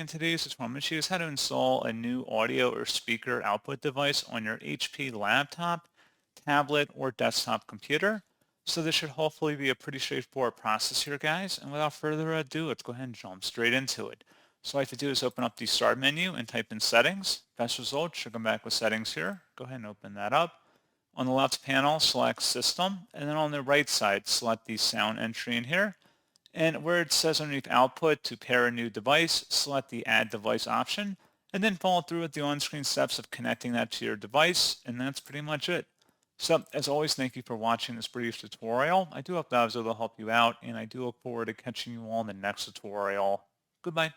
in today's tutorial, I'm going to show you guys how to install a new audio or speaker output device on your HP laptop, tablet, or desktop computer. So this should hopefully be a pretty straightforward process here, guys. And without further ado, let's go ahead and jump straight into it. So all I have to do is open up the Start menu and type in Settings. Best result should come back with Settings here. Go ahead and open that up. On the left panel, select System, and then on the right side, select the sound entry in here. And where it says underneath output to pair a new device, select the add device option and then follow through with the on-screen steps of connecting that to your device. And that's pretty much it. So as always, thank you for watching this brief tutorial. I do hope that I was able to help you out and I do look forward to catching you all in the next tutorial. Goodbye.